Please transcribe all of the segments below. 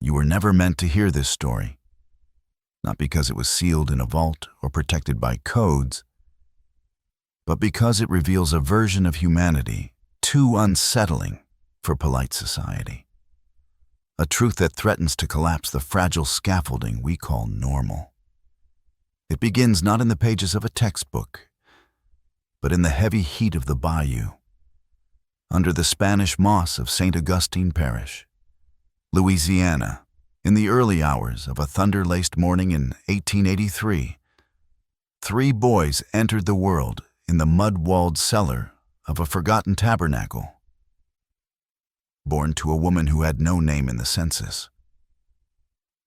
You were never meant to hear this story, not because it was sealed in a vault or protected by codes, but because it reveals a version of humanity too unsettling for polite society. A truth that threatens to collapse the fragile scaffolding we call normal. It begins not in the pages of a textbook, but in the heavy heat of the bayou, under the Spanish moss of St. Augustine Parish, Louisiana, in the early hours of a thunder-laced morning in 1883. 3 boys entered the world in the mud-walled cellar of a forgotten tabernacle, born to a woman who had no name in the census,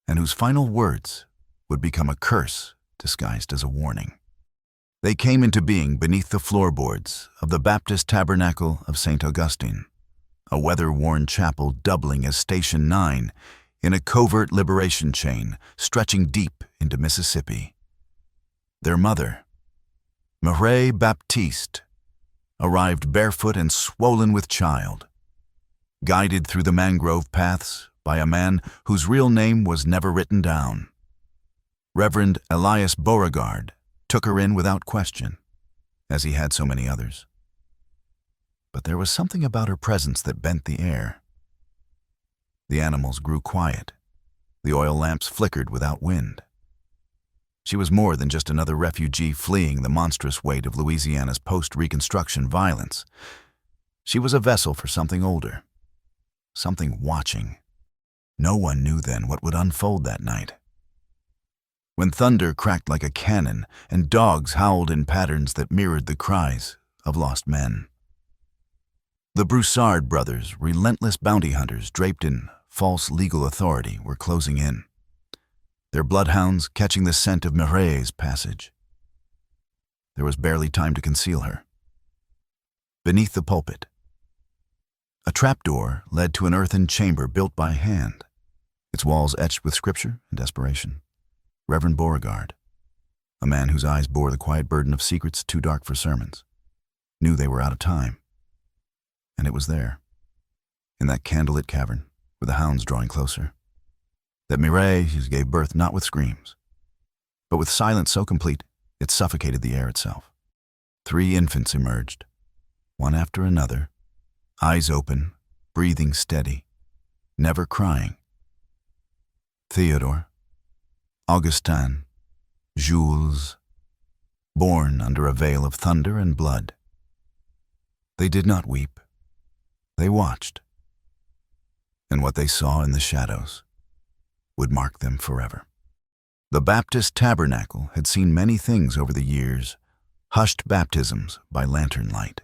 and whose final words would become a curse disguised as a warning. They came into being beneath the floorboards of the Baptist Tabernacle of St. Augustine, a weather-worn chapel doubling as Station 9 in a covert liberation chain stretching deep into Mississippi. Their mother, Macabre Baptiste, arrived barefoot and swollen with child, guided through the mangrove paths by a man whose real name was never written down. Reverend Elias Beauregard took her in without question, as he had so many others. But there was something about her presence that bent the air. The animals grew quiet. The oil lamps flickered without wind. She was more than just another refugee fleeing the monstrous weight of Louisiana's post-Reconstruction violence. She was a vessel for something older, something watching. No one knew then what would unfold that night. When thunder cracked like a cannon and dogs howled in patterns that mirrored the cries of lost men. The Broussard brothers, relentless bounty hunters draped in false legal authority, were closing in, their bloodhounds catching the scent of Mirabe's passage. There was barely time to conceal her. Beneath the pulpit, a trapdoor led to an earthen chamber built by hand, its walls etched with scripture and desperation. Reverend Beauregard, a man whose eyes bore the quiet burden of secrets too dark for sermons, knew they were out of time. And it was there, in that candlelit cavern, with the hounds drawing closer, that Mirabe gave birth not with screams, but with silence so complete it suffocated the air itself. 3 infants emerged, one after another, eyes open, breathing steady, never crying. Theodore, Augustin, Jules, born under a veil of thunder and blood. They did not weep. They watched. And what they saw in the shadows would mark them forever. The Baptist Tabernacle had seen many things over the years: hushed baptisms by lantern light,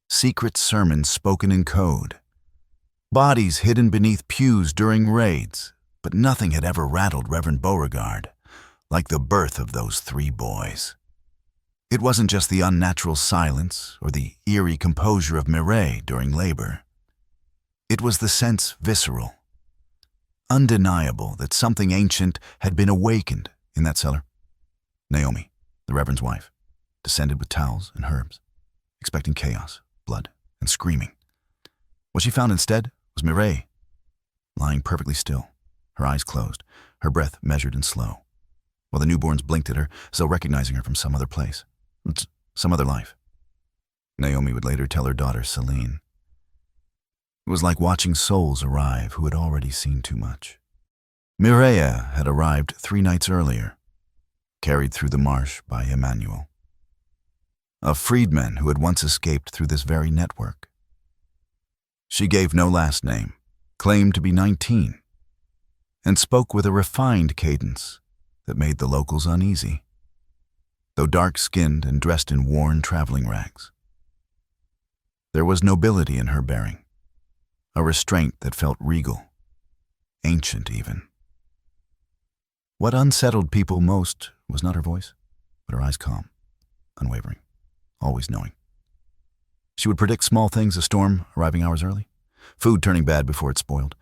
secret sermons spoken in code, bodies hidden beneath pews during raids, but nothing had ever rattled Reverend Beauregard like the birth of those 3 boys. It wasn't just the unnatural silence or the eerie composure of Mirabe during labor. It was the sense visceral, undeniable, that something ancient had been awakened in that cellar. Naomi, the Reverend's wife, descended with towels and herbs, expecting chaos, blood, and screaming. What she found instead was Mirabe, lying perfectly still, her eyes closed, her breath measured and slow, while the newborns blinked at her as though recognizing her from some other place, some other life. Naomi would later tell her daughter, Celine. It was like watching souls arrive who had already seen too much. Mirabe had arrived 3 nights earlier, carried through the marsh by Emmanuel, a freedman who had once escaped through this very network. She gave no last name, claimed to be 19, and spoke with a refined cadence that made the locals uneasy, though dark-skinned and dressed in worn traveling rags. There was nobility in her bearing, a restraint that felt regal, ancient even. What unsettled people most was not her voice, but her eyes calm, unwavering, always knowing. She would predict small things: a storm arriving hours early, food turning bad before it spoiled,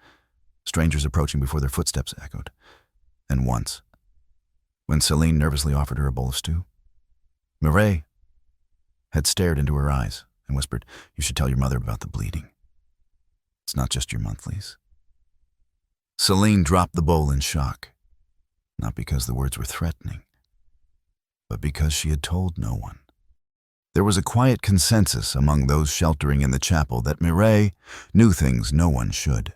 strangers approaching before their footsteps echoed. And once, when Celine nervously offered her a bowl of stew, Mirabe had stared into her eyes and whispered, "You should tell your mother about the bleeding. It's not just your monthlies." Celine dropped the bowl in shock, not because the words were threatening, but because she had told no one. There was a quiet consensus among those sheltering in the chapel that Mireille knew things no one should.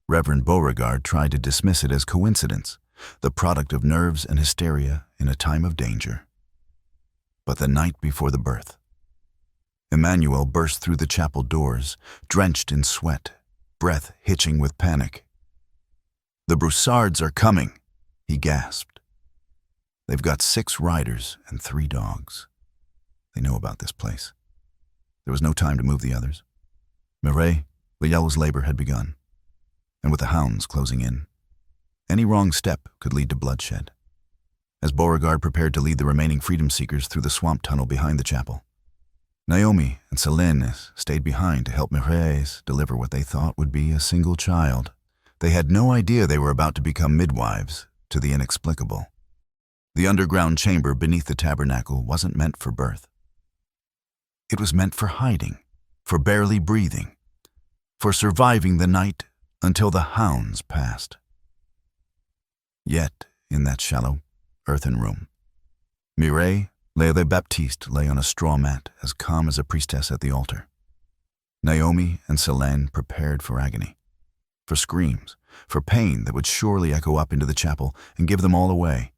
Reverend Beauregard tried to dismiss it as coincidence, the product of nerves and hysteria in a time of danger. But the night before the birth, Emmanuel burst through the chapel doors, drenched in sweat, breath hitching with panic. "The Broussards are coming," he gasped. "They've got 6 riders and 3 dogs. They know about this place." There was no time to move the others. Mireille, Liel's labor had begun, and with the hounds closing in, any wrong step could lead to bloodshed. As Beauregard prepared to lead the remaining freedom seekers through the swamp tunnel behind the chapel, Naomi and Céline stayed behind to help Mireille deliver what they thought would be a single child. They had no idea they were about to become midwives to the inexplicable. The underground chamber beneath the tabernacle wasn't meant for birth. It was meant for hiding, for barely breathing, for surviving the night until the hounds passed. Yet, in that shallow, earthen room, Mireille le Baptiste lay on a straw mat, as calm as a priestess at the altar. Naomi and Céline prepared for agony, for screams, for pain that would surely echo up into the chapel and give them all away.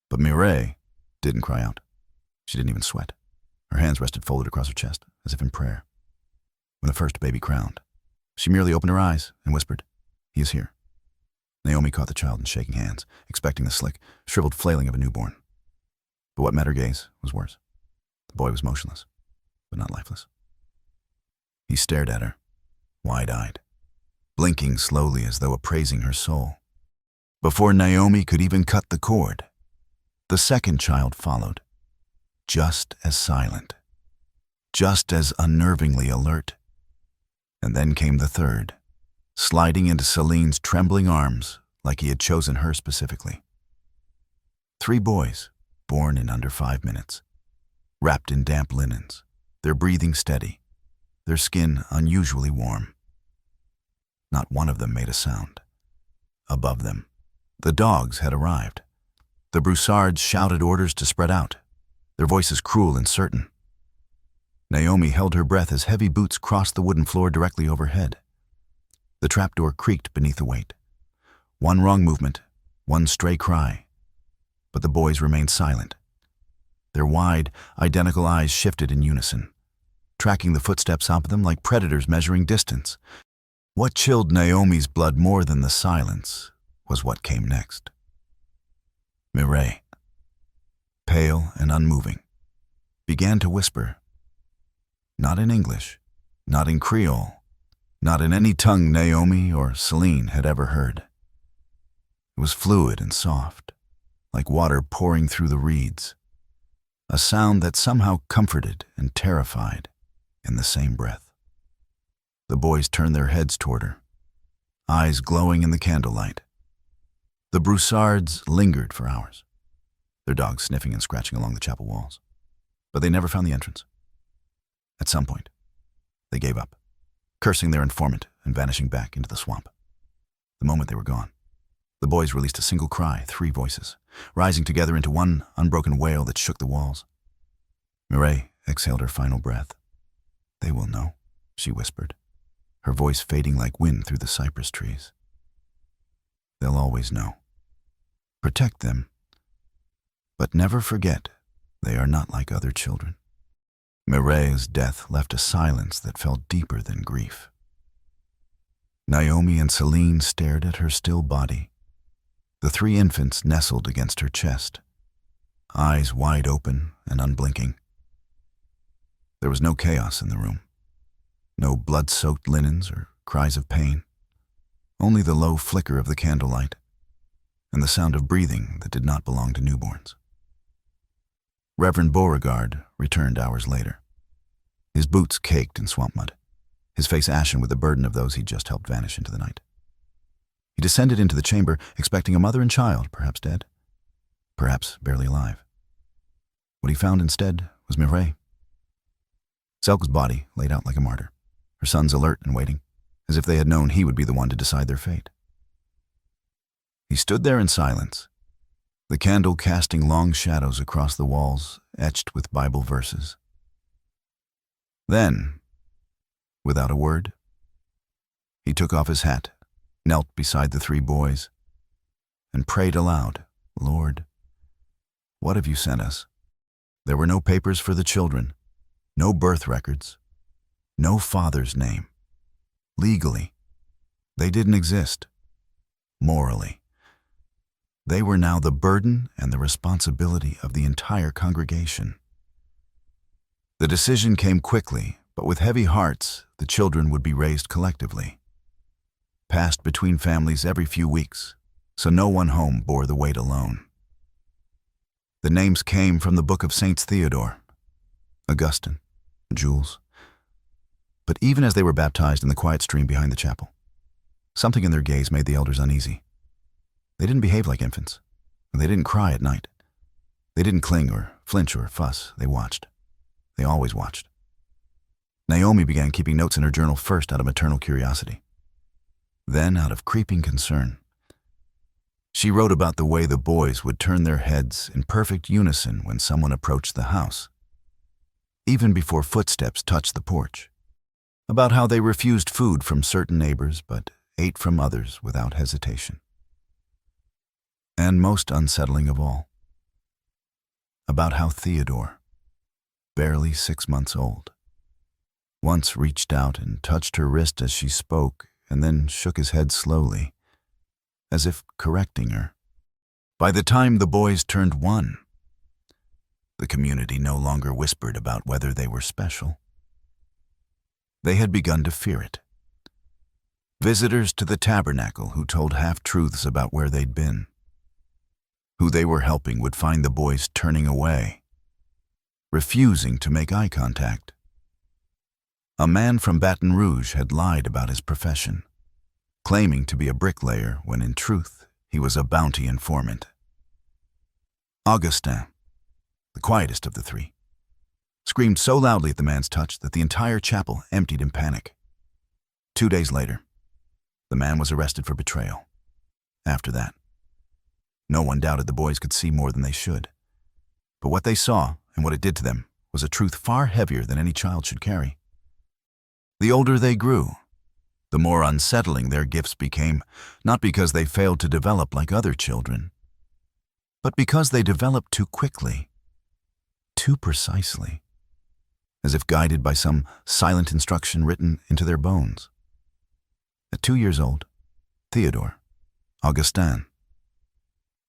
But Mireille didn't cry out. She didn't even sweat. Her hands rested folded across her chest, as if in prayer. When the first baby crowned, she merely opened her eyes and whispered, "He is here." Naomi caught the child in shaking hands, expecting the slick, shriveled flailing of a newborn. But what met her gaze was worse. The boy was motionless, but not lifeless. He stared at her, wide-eyed, blinking slowly as though appraising her soul. Before Naomi could even cut the cord, the second child followed, just as silent, just as unnervingly alert. And then came the third, sliding into Celine's trembling arms like he had chosen her specifically. 3 boys, born in under 5 minutes, wrapped in damp linens, their breathing steady, their skin unusually warm. Not one of them made a sound. Above them, the dogs had arrived. The Broussards shouted orders to spread out, their voices cruel and certain. Naomi held her breath as heavy boots crossed the wooden floor directly overhead. The trapdoor creaked beneath the weight. One wrong movement, one stray cry. But the boys remained silent. Their wide, identical eyes shifted in unison, tracking the footsteps opposite them like predators measuring distance. What chilled Naomi's blood more than the silence was what came next. Mireille, pale and unmoving, began to whisper. Not in English, not in Creole, not in any tongue Naomi or Céline had ever heard. It was fluid and soft, like water pouring through the reeds, a sound that somehow comforted and terrified in the same breath. The boys turned their heads toward her, eyes glowing in the candlelight. The Broussards lingered for hours, their dogs sniffing and scratching along the chapel walls, but they never found the entrance. At some point, they gave up, cursing their informant and vanishing back into the swamp. The moment they were gone, the boys released a single cry, 3 voices, rising together into one unbroken wail that shook the walls. Mireille exhaled her final breath. "They will know," she whispered, her voice fading like wind through the cypress trees. "They'll always know. Protect them, but never forget they are not like other children." Mireille's death left a silence that felt deeper than grief. Naomi and Céline stared at her still body. The 3 infants nestled against her chest, eyes wide open and unblinking. There was no chaos in the room, no blood-soaked linens or cries of pain, only the low flicker of the candlelight and the sound of breathing that did not belong to newborns. Reverend Beauregard returned hours later, his boots caked in swamp mud, his face ashen with the burden of those he'd just helped vanish into the night. He descended into the chamber, expecting a mother and child, perhaps dead, perhaps barely alive. What he found instead was Mireille. Selka's body laid out like a martyr, her sons alert and waiting, as if they had known he would be the one to decide their fate. He stood there in silence, the candle casting long shadows across the walls etched with Bible verses. Then, without a word, he took off his hat, knelt beside the three boys, and prayed aloud, "Lord, what have you sent us?" There were no papers for the children, no birth records, no father's name. Legally, they didn't exist. Morally, they were now the burden and the responsibility of the entire congregation. The decision came quickly, but with heavy hearts, the children would be raised collectively, passed between families every few weeks, so no one home bore the weight alone. The names came from the Book of Saints Theodore, Augustine, Jules. But even as they were baptized in the quiet stream behind the chapel, something in their gaze made the elders uneasy. They didn't behave like infants. They didn't cry at night. They didn't cling or flinch or fuss. They watched. They always watched. Naomi began keeping notes in her journal first out of maternal curiosity, then out of creeping concern. She wrote about the way the boys would turn their heads in perfect unison when someone approached the house, even before footsteps touched the porch, about how they refused food from certain neighbors but ate from others without hesitation. And most unsettling of all, about how Theodore, barely 6 months old, once reached out and touched her wrist as she spoke and then shook his head slowly, as if correcting her. By the time the boys turned 1, the community no longer whispered about whether they were special. They had begun to fear it. Visitors to the tabernacle who told half-truths about where they'd been, who they were helping, would find the boys turning away, refusing to make eye contact. A man from Baton Rouge had lied about his profession, claiming to be a bricklayer when in truth he was a bounty informant. Augustin, the quietest of the three, screamed so loudly at the man's touch that the entire chapel emptied in panic. 2 days later, the man was arrested for betrayal. After that, no one doubted the boys could see more than they should. But what they saw and what it did to them was a truth far heavier than any child should carry. The older they grew, the more unsettling their gifts became, not because they failed to develop like other children, but because they developed too quickly, too precisely, as if guided by some silent instruction written into their bones. At 2 years old, Theodore, Augustin,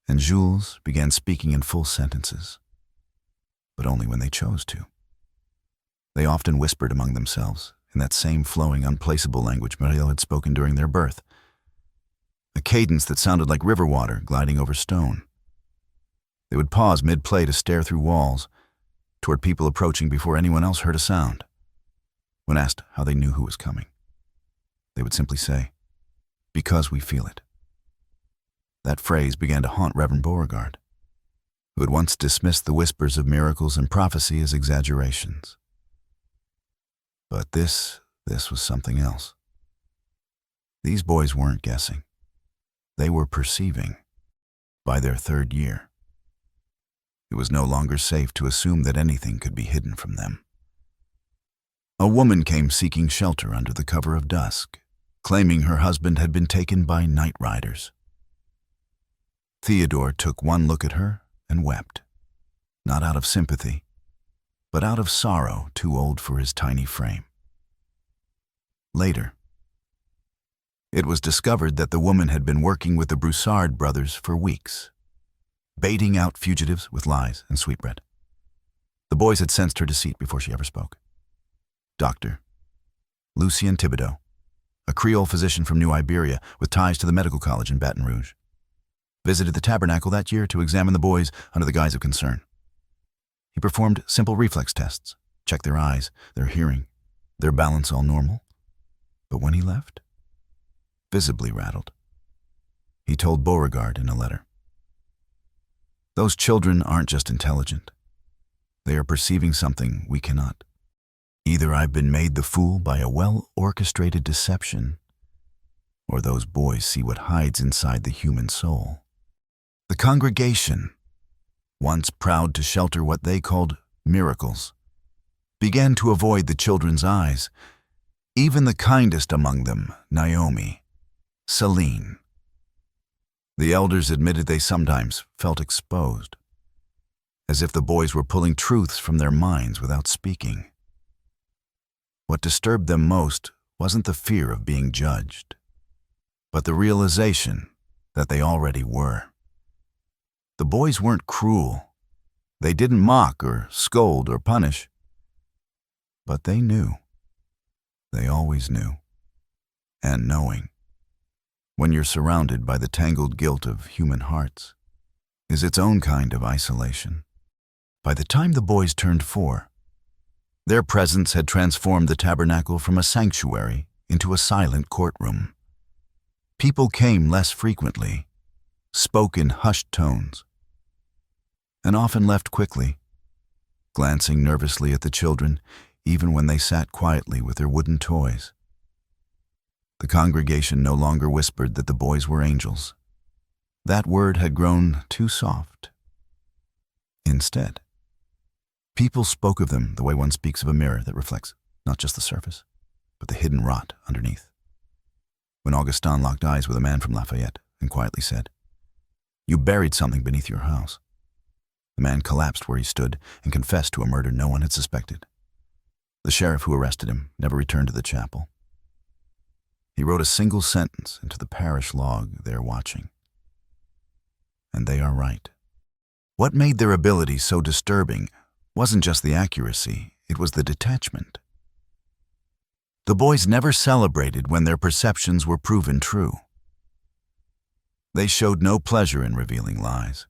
and Jules began speaking in full sentences, but only when they chose to. They often whispered among themselves in that same flowing, unplaceable language Muriel had spoken during their birth, a cadence that sounded like river water gliding over stone. They would pause mid-play to stare through walls, toward people approaching before anyone else heard a sound. When asked how they knew who was coming, they would simply say, "Because we feel it." That phrase began to haunt Reverend Beauregard, who had once dismissed the whispers of miracles and prophecy as exaggerations. But this was something else. These boys weren't guessing. They were perceiving. By their 3rd year, it was no longer safe to assume that anything could be hidden from them. A woman came seeking shelter under the cover of dusk, claiming her husband had been taken by night riders. Theodore took one look at her and wept, not out of sympathy, but out of sorrow too old for his tiny frame. Later, it was discovered that the woman had been working with the Broussard brothers for weeks, baiting out fugitives with lies and sweetbread. The boys had sensed her deceit before she ever spoke. Dr. Lucien Thibodeau, a Creole physician from New Iberia with ties to the medical college in Baton Rouge, visited the tabernacle that year to examine the boys under the guise of concern. He performed simple reflex tests, checked their eyes, their hearing, their balance all normal. But when he left, visibly rattled, he told Beauregard in a letter, "Those children aren't just intelligent. They are perceiving something we cannot. Either I've been made the fool by a well-orchestrated deception, or those boys see what hides inside the human soul. The congregation, once proud to shelter what they called miracles, began to avoid the children's eyes, even the kindest among them, Naomi, Celine. The elders admitted they sometimes felt exposed, as if the boys were pulling truths from their minds without speaking. What disturbed them most wasn't the fear of being judged, but the realization that they already were. The boys weren't cruel. They didn't mock or scold or punish. But they knew. They always knew. And knowing, when you're surrounded by the tangled guilt of human hearts, is its own kind of isolation. By the time the boys turned 4, their presence had transformed the tabernacle from a sanctuary into a silent courtroom. People came less frequently, spoke in hushed tones, and often left quickly, glancing nervously at the children even when they sat quietly with their wooden toys. The congregation no longer whispered that the boys were angels. That word had grown too soft. Instead, people spoke of them the way one speaks of a mirror that reflects not just the surface, but the hidden rot underneath. When Augustin locked eyes with a man from Lafayette and quietly said, "You buried something beneath your house," the man collapsed where he stood and confessed to a murder no one had suspected. The sheriff who arrested him never returned to the chapel. He wrote a single sentence into the parish log there watching. And they are right. What made their ability so disturbing wasn't just the accuracy, it was the detachment. The boys never celebrated when their perceptions were proven true. They showed no pleasure in revealing lies,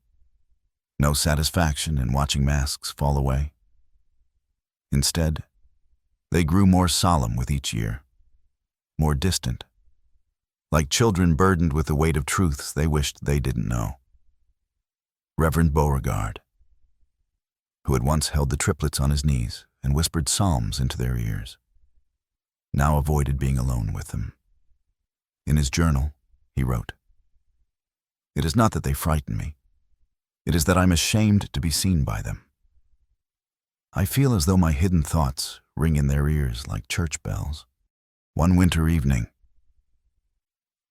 no satisfaction in watching masks fall away. Instead, they grew more solemn with each year, more distant, like children burdened with the weight of truths they wished they didn't know. Reverend Beauregard, who had once held the triplets on his knees and whispered psalms into their ears, now avoided being alone with them. In his journal, he wrote, "It is not that they frighten me. It is that I'm ashamed to be seen by them. I feel as though my hidden thoughts ring in their ears like church bells." One winter evening,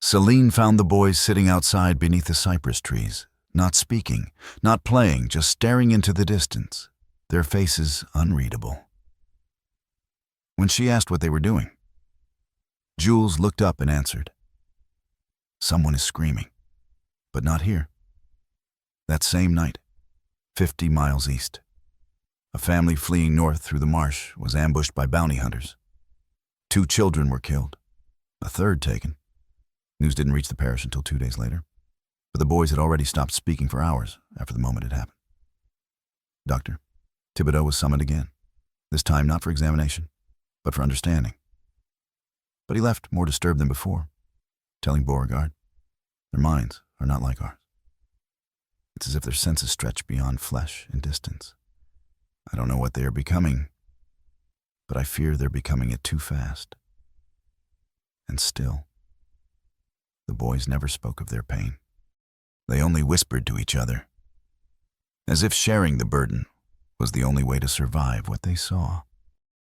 Celine found the boys sitting outside beneath the cypress trees, not speaking, not playing, just staring into the distance, their faces unreadable. When she asked what they were doing, Jules looked up and answered, "Someone is screaming, but not here." That same night, 50 miles east, a family fleeing north through the marsh was ambushed by bounty hunters. 2 children were killed, a third taken. News didn't reach the parish until 2 days later, but the boys had already stopped speaking for hours after the moment had happened. Dr. Thibodeau was summoned again, this time not for examination, but for understanding. But he left more disturbed than before, telling Beauregard, "Their minds are not like ours. It's as if their senses stretch beyond flesh and distance. I don't know what they are becoming, but I fear they're becoming it too fast." And still, the boys never spoke of their pain. They only whispered to each other, as if sharing the burden was the only way to survive what they saw.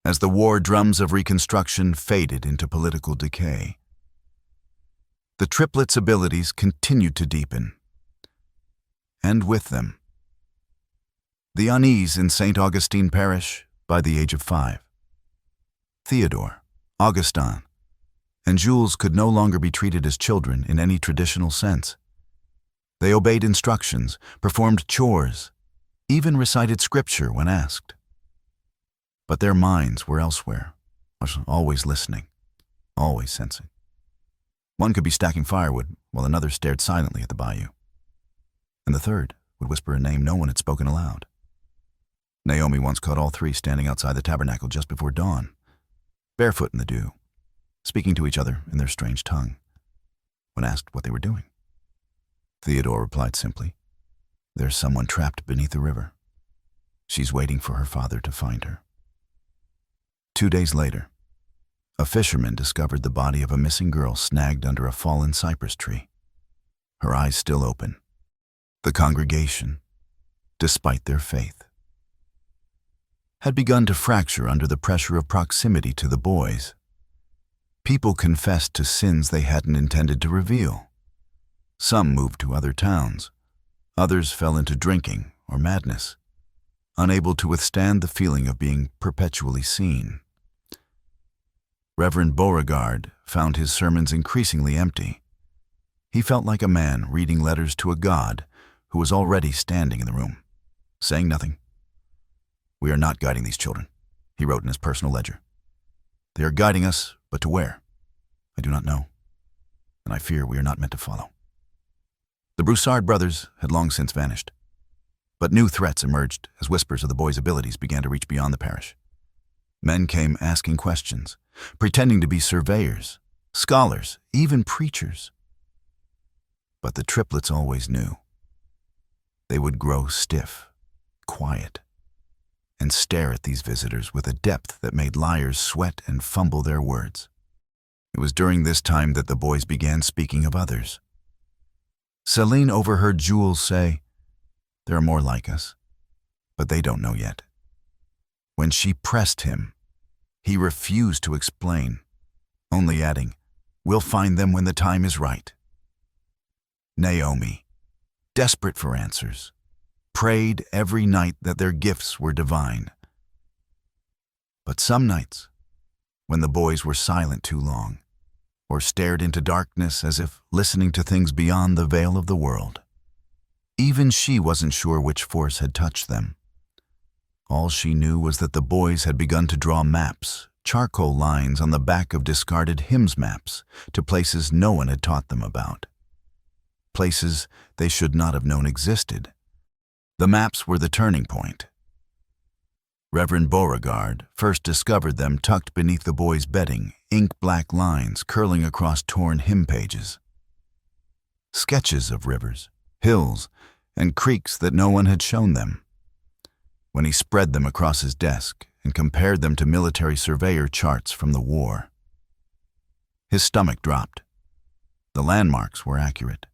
As the war drums of Reconstruction faded into political decay, the triplets' abilities continued to deepen. And with them, the unease in St. Augustine Parish by the age of 5. Theodore, Augustin, and Jules could no longer be treated as children in any traditional sense. They obeyed instructions, performed chores, even recited scripture when asked. But their minds were elsewhere, always listening, always sensing. One could be stacking firewood while another stared silently at the bayou. And the third would whisper a name no one had spoken aloud. Naomi once caught all 3 standing outside the tabernacle just before dawn, barefoot in the dew, speaking to each other in their strange tongue. When asked what they were doing, Theodore replied simply, "There's someone trapped beneath the river. She's waiting for her father to find her." 2 days later, A fisherman discovered the body of a missing girl snagged under a fallen cypress tree, her eyes still open. The congregation, despite their faith, had begun to fracture under the pressure of proximity to the boys. People confessed to sins they hadn't intended to reveal. Some moved to other towns. Others fell into drinking or madness, unable to withstand the feeling of being perpetually seen. Reverend Beauregard found his sermons increasingly empty. He felt like a man reading letters to a God who was already standing in the room, saying nothing. "We are not guiding these children," he wrote in his personal ledger. "They are guiding us, but to where? I do not know, and I fear we are not meant to follow." The Broussard brothers had long since vanished, but new threats emerged as whispers of the boys' abilities began to reach beyond the parish. Men came asking questions, pretending to be surveyors, scholars, even preachers. But the triplets always knew. They would grow stiff, quiet, and stare at these visitors with a depth that made liars sweat and fumble their words. It was during this time that the boys began speaking of others. Celine overheard Jules say, "There are more like us, but they don't know yet." When she pressed him, he refused to explain, only adding, "We'll find them when the time is right." Naomi, desperate for answers, prayed every night that their gifts were divine. But some nights, when the boys were silent too long, or stared into darkness as if listening to things beyond the veil of the world, even she wasn't sure which force had touched them. All she knew was that the boys had begun to draw maps, charcoal lines on the back of discarded hymns maps, to places no one had taught them about. Places they should not have known existed. The maps were the turning point. Reverend Beauregard first discovered them tucked beneath the boys' bedding, ink-black lines curling across torn hymn pages. Sketches of rivers, hills, and creeks that no one had shown them. When he spread them across his desk and compared them to military surveyor charts from the war, his stomach dropped. The landmarks were accurate,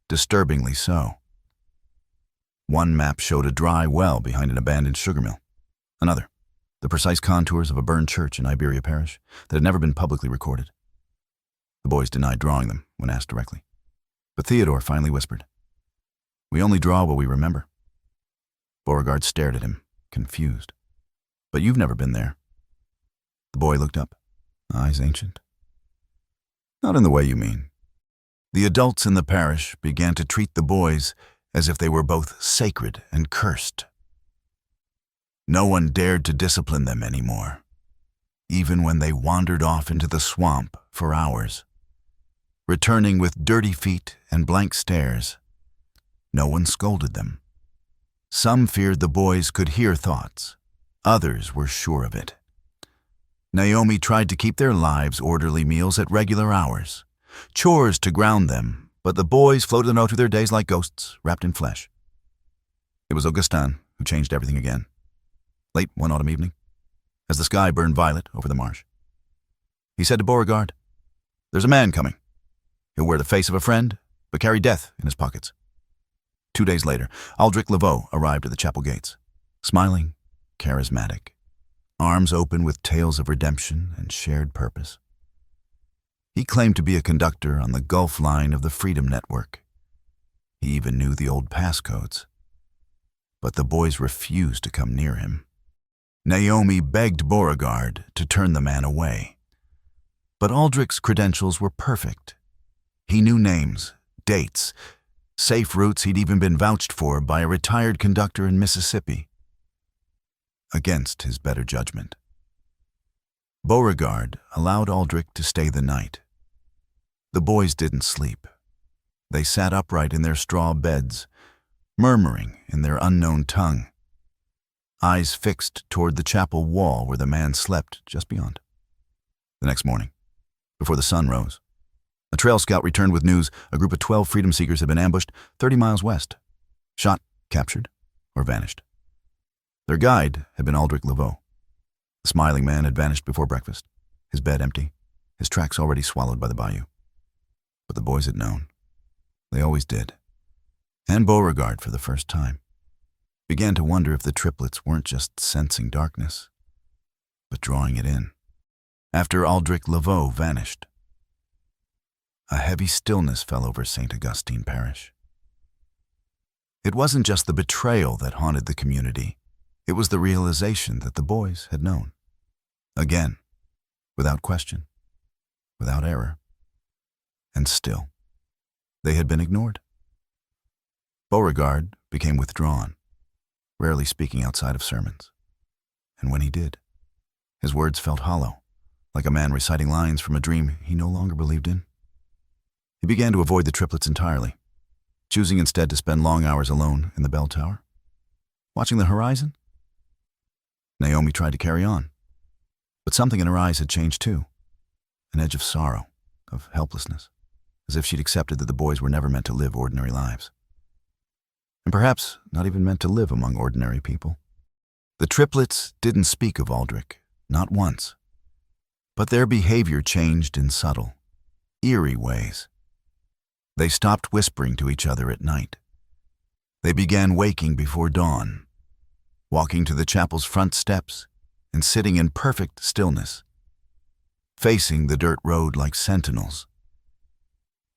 disturbingly so. One map showed a dry well behind an abandoned sugar mill. Another, the precise contours of a burned church in Iberia Parish that had never been publicly recorded. The boys denied drawing them when asked directly, but Theodore finally whispered, "We only draw what we remember." Beauregard stared at him, confused. "But you've never been there." The boy looked up, eyes ancient. "Not in the way you mean." The adults in the parish began to treat the boys as if they were both sacred and cursed. No one dared to discipline them anymore, even when they wandered off into the swamp for hours, returning with dirty feet and blank stares. No one scolded them. Some feared the boys could hear thoughts. Others were sure of it. Naomi tried to keep their lives orderly meals at regular hours, chores to ground them, but the boys floated out through their days like ghosts wrapped in flesh. It was Augustin who changed everything again. Late one autumn evening, as the sky burned violet over the marsh, he said to Beauregard, "There's a man coming. He'll wear the face of a friend, but carry death in his pockets." 2 days later, Aldrich Laveau arrived at the chapel gates, smiling, charismatic, arms open with tales of redemption and shared purpose. He claimed to be a conductor on the Gulf line of the Freedom Network. He even knew the old passcodes. But the boys refused to come near him. Naomi begged Beauregard to turn the man away. But Aldrich's credentials were perfect. He knew names, dates, safe routes he'd even been vouched for by a retired conductor in Mississippi. Against his better judgment, Beauregard allowed Aldrich to stay the night. The boys didn't sleep. They sat upright in their straw beds, murmuring in their unknown tongue, eyes fixed toward the chapel wall where the man slept just beyond. The next morning, before the sun rose, a trail scout returned with news a group of 12 freedom seekers had been ambushed 30 miles west, shot, captured, or vanished. Their guide had been Aldrich Laveau. The smiling man had vanished before breakfast. his bed empty, his tracks already swallowed by the bayou. But the boys had known. They always did. And Beauregard, for the first time, began to wonder if the triplets weren't just sensing darkness, but drawing it in. After Aldrich Laveau vanished, a heavy stillness fell over St. Augustine Parish. It wasn't just the betrayal that haunted the community. It was the realization that the boys had known. Again, without question, without error. And still, they had been ignored. Beauregard became withdrawn, rarely speaking outside of sermons. And when he did, his words felt hollow, like a man reciting lines from a dream he no longer believed in. He began to avoid the triplets entirely, choosing instead to spend long hours alone in the bell tower, watching the horizon. Naomi tried to carry on, but something in her eyes had changed too, an edge of sorrow, of helplessness, as if she'd accepted that the boys were never meant to live ordinary lives. And perhaps not even meant to live among ordinary people. The triplets didn't speak of Aldrich, not once, but their behavior changed in subtle, eerie ways. They stopped whispering to each other at night. They began waking before dawn, walking to the chapel's front steps and sitting in perfect stillness, facing the dirt road like sentinels.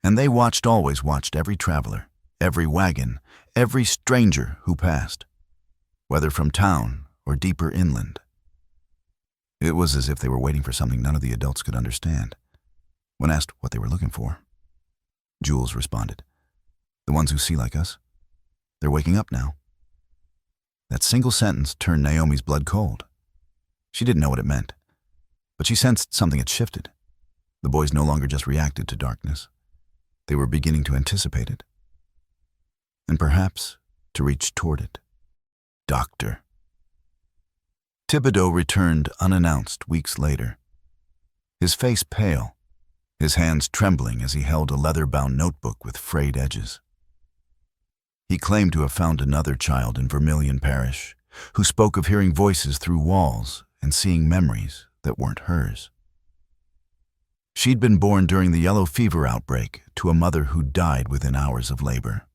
And they always watched every traveler, every wagon, every stranger who passed, whether from town or deeper inland. It was as if they were waiting for something none of the adults could understand. When asked what they were looking for, Jules responded, "The ones who see like us. They're waking up now." That single sentence turned Naomi's blood cold. She didn't know what it meant, but she sensed something had shifted. The boys no longer just reacted to darkness. They were beginning to anticipate it, and perhaps to reach toward it. Doctor. Thibodeau returned unannounced weeks later, his face pale, his hands trembling as he held a leather-bound notebook with frayed edges. He claimed to have found another child in Vermilion Parish who spoke of hearing voices through walls and seeing memories that weren't hers. She'd been born during the yellow fever outbreak to a mother who died within hours of labor.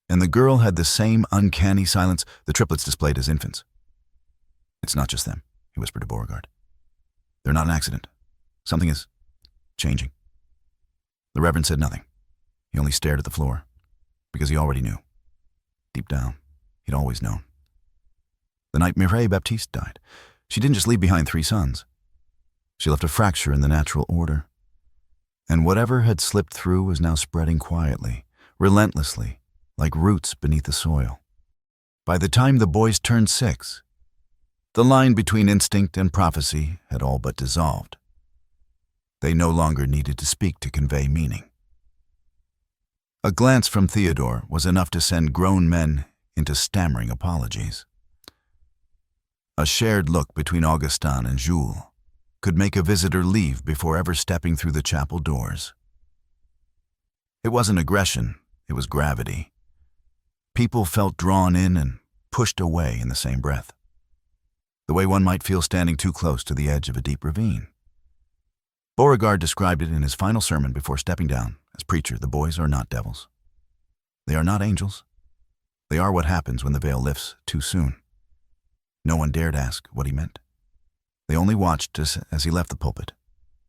And the girl had the same uncanny silence the triplets displayed as infants. "It's not just them," he whispered to Beauregard. "They're not an accident. Something is changing." The Reverend said nothing. He only stared at the floor, because he already knew. Deep down, he'd always known. The night Mireille Baptiste died, she didn't just leave behind 3 sons. She left a fracture in the natural order. And whatever had slipped through was now spreading quietly, relentlessly, like roots beneath the soil. By the time the boys turned 6, the line between instinct and prophecy had all but dissolved. They no longer needed to speak to convey meaning. A glance from Theodore was enough to send grown men into stammering apologies. A shared look between Augustin and Jules could make a visitor leave before ever stepping through the chapel doors. It wasn't aggression, it was gravity. People felt drawn in and pushed away in the same breath, the way one might feel standing too close to the edge of a deep ravine. Beauregard described it in his final sermon before stepping down as preacher. The boys are not devils. They are not angels. They are what happens when the veil lifts too soon. No one dared ask what he meant. They only watched as he left the pulpit,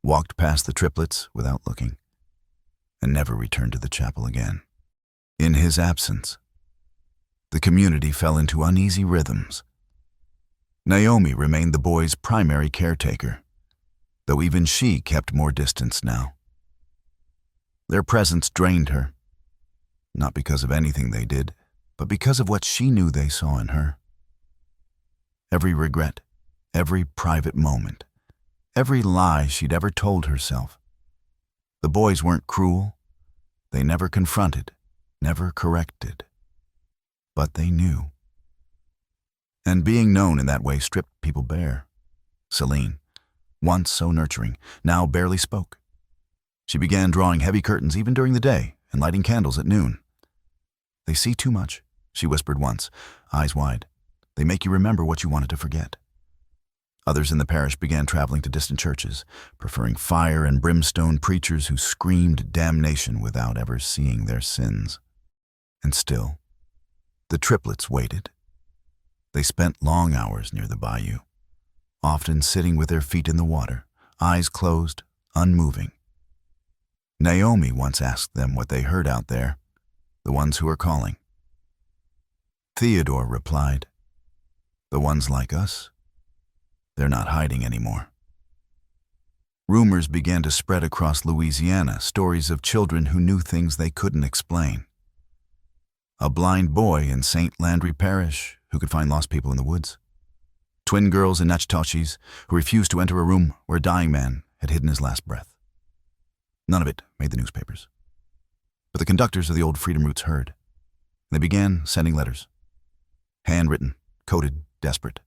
walked past the triplets without looking, and never returned to the chapel again. In his absence, the community fell into uneasy rhythms. Naomi remained the boys' primary caretaker, though even she kept more distance now. Their presence drained her, not because of anything they did, but because of what she knew they saw in her. Every regret, every private moment, every lie she'd ever told herself. The boys weren't cruel. They never confronted, never corrected. But they knew. And being known in that way stripped people bare. Celine, once so nurturing, now barely spoke. She began drawing heavy curtains even during the day and lighting candles at noon. "They see too much," she whispered once, eyes wide. "They make you remember what you wanted to forget." Others in the parish began traveling to distant churches, preferring fire and brimstone preachers who screamed damnation without ever seeing their sins. And still, the triplets waited. They spent long hours near the bayou, often sitting with their feet in the water, eyes closed, unmoving. Naomi once asked them what they heard out there, the ones who were calling. Theodore replied, "The ones like us. They're not hiding anymore." Rumors began to spread across Louisiana, stories of children who knew things they couldn't explain. A blind boy in St. Landry Parish who could find lost people in the woods. Twin girls in Natchitoches who refused to enter a room where a dying man had hidden his last breath. None of it made the newspapers. But the conductors of the old Freedom routes heard. They began sending letters. Handwritten, coded, desperate,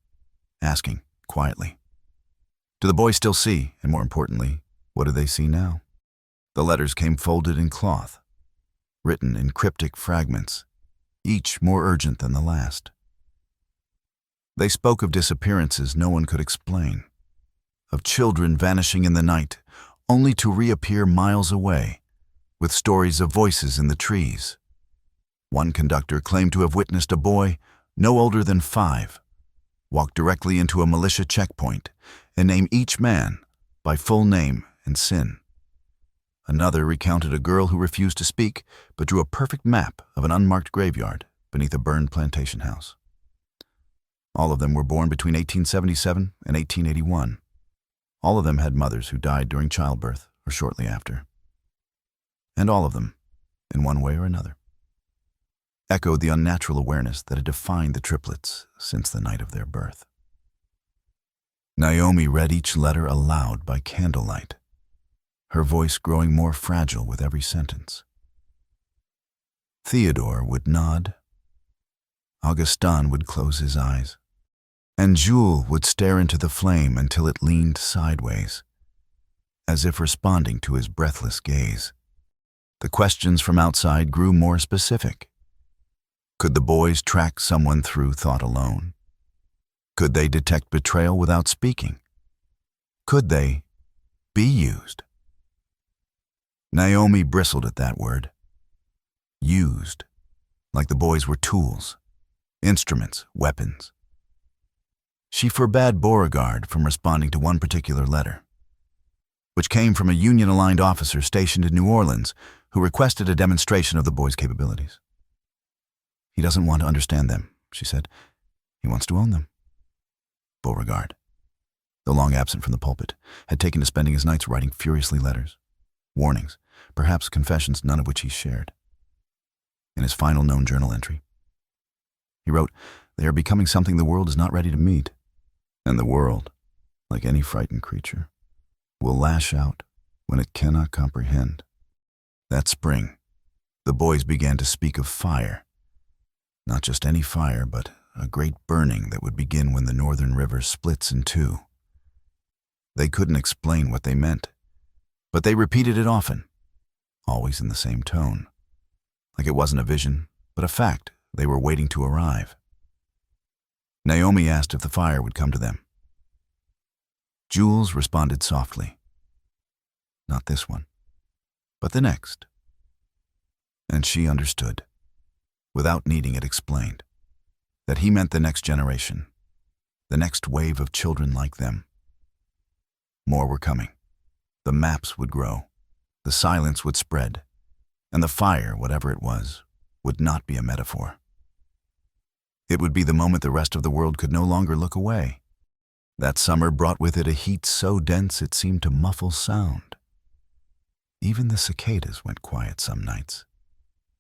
asking, quietly, "Do the boys still see?" And more importantly, what do they see now? The letters came folded in cloth, written in cryptic fragments, each more urgent than the last. They spoke of disappearances no one could explain, of children vanishing in the night, only to reappear miles away, with stories of voices in the trees. One conductor claimed to have witnessed a boy, no older than 5, walk directly into a militia checkpoint and name each man by full name and sin. Another recounted a girl who refused to speak but drew a perfect map of an unmarked graveyard beneath a burned plantation house. All of them were born between 1877 and 1881. All of them had mothers who died during childbirth or shortly after. And all of them, in one way or another, echoed the unnatural awareness that had defined the triplets since the night of their birth. Naomi read each letter aloud by candlelight, her voice growing more fragile with every sentence. Theodore would nod, Augustin would close his eyes, and Jules would stare into the flame until it leaned sideways, as if responding to his breathless gaze. The questions from outside grew more specific. Could the boys track someone through thought alone? Could they detect betrayal without speaking? Could they be used? Naomi bristled at that word. Used, like the boys were tools, instruments, weapons. She forbade Beauregard from responding to one particular letter, which came from a Union-aligned officer stationed in New Orleans who requested a demonstration of the boys' capabilities. "He doesn't want to understand them," she said. "He wants to own them." Beauregard, though long absent from the pulpit, had taken to spending his nights writing furiously letters, warnings, perhaps confessions, none of which he shared. In his final known journal entry, he wrote, "They are becoming something the world is not ready to meet, and the world, like any frightened creature, will lash out when it cannot comprehend." That spring, the boys began to speak of fire. Not just any fire, but a great burning that would begin when the northern river splits in two. They couldn't explain what they meant, but they repeated it often, always in the same tone, like it wasn't a vision, but a fact they were waiting to arrive. Naomi asked if the fire would come to them. Jules responded softly, "Not this one, but the next." And she understood, without needing it explained, that he meant the next generation, the next wave of children like them. More were coming. The maps would grow, the silence would spread, and the fire, whatever it was, would not be a metaphor. It would be the moment the rest of the world could no longer look away. That summer brought with it a heat so dense it seemed to muffle sound. Even the cicadas went quiet some nights,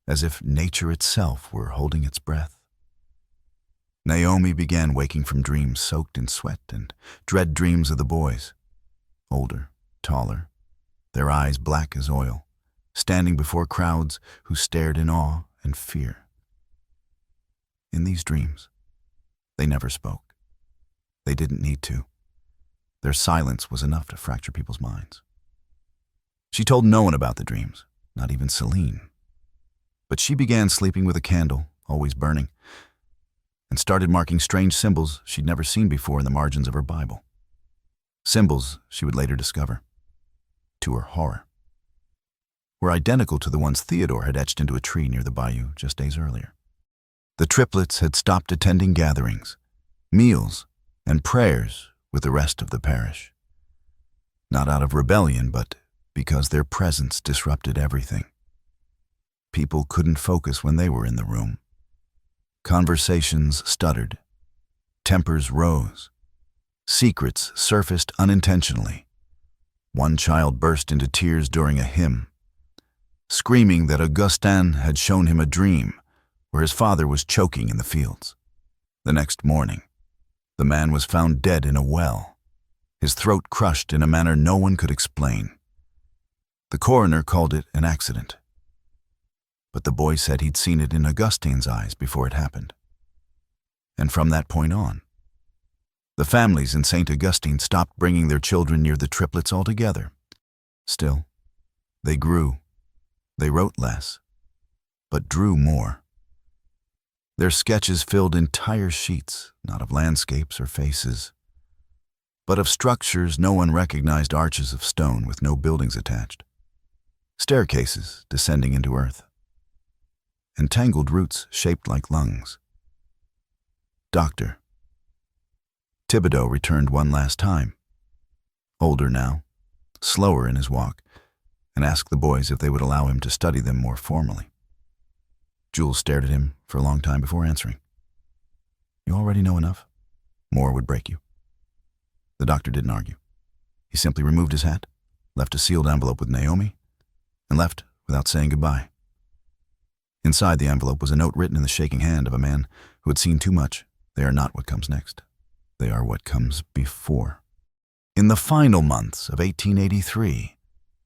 as if nature itself were holding its breath. Naomi began waking from dreams soaked in sweat and dread dreams of the boys, older, taller, their eyes black as oil, standing before crowds who stared in awe and fear. In these dreams, they never spoke. They didn't need to. Their silence was enough to fracture people's minds. She told no one about the dreams, not even Celine. But she began sleeping with a candle, always burning, and started marking strange symbols she'd never seen before in the margins of her Bible. Symbols, she would later discover, to her horror, were identical to the ones Theodore had etched into a tree near the bayou just days earlier. The triplets had stopped attending gatherings, meals, and prayers with the rest of the parish. Not out of rebellion, but because their presence disrupted everything. People couldn't focus when they were in the room. Conversations stuttered. Tempers rose. Secrets surfaced unintentionally. One child burst into tears during a hymn, screaming that Augustin had shown him a dream where his father was choking in the fields. The next morning, the man was found dead in a well, his throat crushed in a manner no one could explain. The coroner called it an accident, but the boy said he'd seen it in Augustine's eyes before it happened. And from that point on, the families in St. Augustine stopped bringing their children near the triplets altogether. Still, they grew. They wrote less, but drew more. Their sketches filled entire sheets, not of landscapes or faces, but of structures no one recognized, arches of stone with no buildings attached, staircases descending into earth, and tangled roots shaped like lungs. Doctor Thibodeau returned one last time, older now, slower in his walk, and asked the boys if they would allow him to study them more formally. Jules stared at him for a long time before answering. You already know enough. More would break you. The doctor didn't argue. He simply removed his hat, left a sealed envelope with Naomi, and left without saying goodbye. Inside the envelope was a note written in the shaking hand of a man who had seen too much. They are not what comes next. They are what comes before. In the final months of 1883,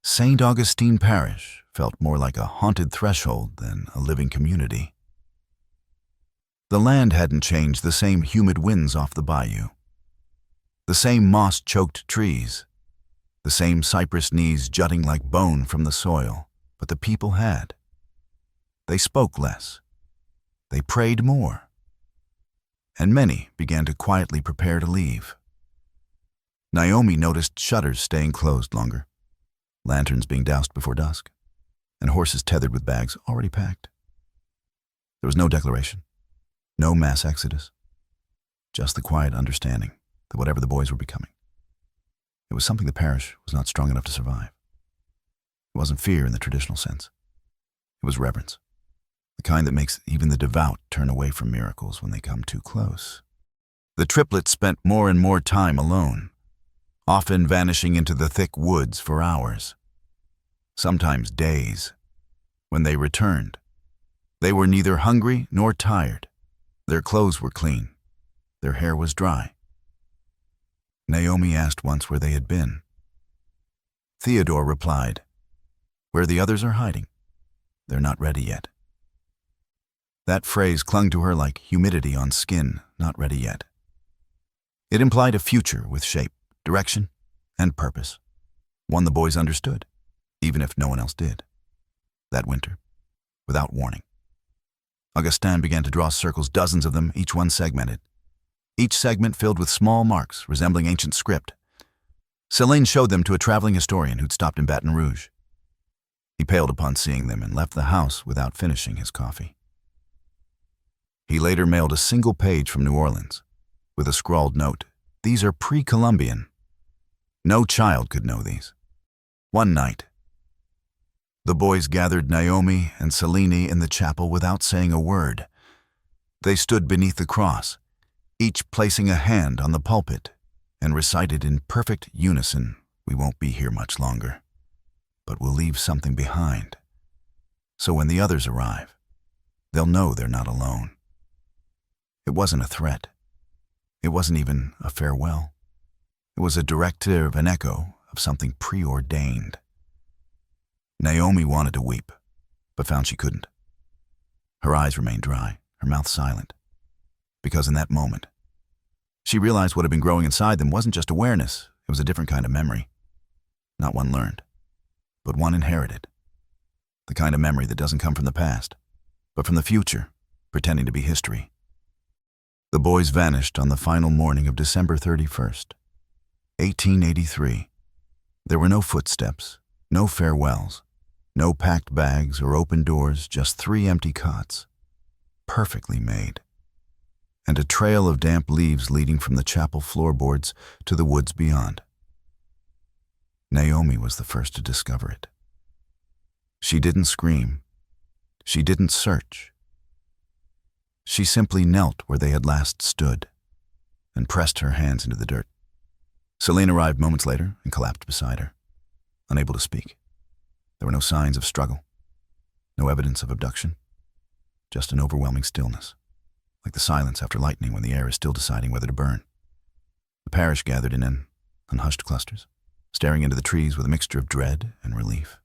St. Augustine Parish felt more like a haunted threshold than a living community. The land hadn't changed, the same humid winds off the bayou, the same moss-choked trees, the same cypress knees jutting like bone from the soil, but the people had. They spoke less. They prayed more. And many began to quietly prepare to leave. Naomi noticed shutters staying closed longer, lanterns being doused before dusk, and horses tethered with bags already packed. There was no declaration, no mass exodus, just the quiet understanding that whatever the boys were becoming, it was something the parish was not strong enough to survive. It wasn't fear in the traditional sense. It was reverence, the kind that makes even the devout turn away from miracles when they come too close. The triplets spent more and more time alone, often vanishing into the thick woods for hours, sometimes days. When they returned, they were neither hungry nor tired. Their clothes were clean. Their hair was dry. Naomi asked once where they had been. Theodore replied, "Where the others are hiding. They're not ready yet." That phrase clung to her like humidity on skin, not ready yet. It implied a future with shape, direction, and purpose, one the boys understood, even if no one else did. That winter, without warning, Augustin began to draw circles, dozens of them, each one segmented. Each segment filled with small marks resembling ancient script. Céline showed them to a traveling historian who'd stopped in Baton Rouge. He paled upon seeing them and left the house without finishing his coffee. He later mailed a single page from New Orleans with a scrawled note. These are pre-Columbian. No child could know these. One night, the boys gathered Naomi and Céline in the chapel without saying a word. They stood beneath the cross, each placing a hand on the pulpit, and recited in perfect unison, "We won't be here much longer, but we'll leave something behind. So when the others arrive, they'll know they're not alone." It wasn't a threat. It wasn't even a farewell. It was a directive, an echo of something preordained. Naomi wanted to weep, but found she couldn't. Her eyes remained dry, her mouth silent, because in that moment, she realized what had been growing inside them wasn't just awareness, it was a different kind of memory. Not one learned, but one inherited. The kind of memory that doesn't come from the past, but from the future, pretending to be history. The boys vanished on the final morning of December 31st. 1883. There were no footsteps, no farewells, no packed bags or open doors, just 3 empty cots, perfectly made, and a trail of damp leaves leading from the chapel floorboards to the woods beyond. Naomi was the first to discover it. She didn't scream. She didn't search. She simply knelt where they had last stood and pressed her hands into the dirt. Celine arrived moments later and collapsed beside her, unable to speak. There were no signs of struggle, no evidence of abduction, just an overwhelming stillness, like the silence after lightning when the air is still deciding whether to burn. The parish gathered in hushed clusters, staring into the trees with a mixture of dread and relief.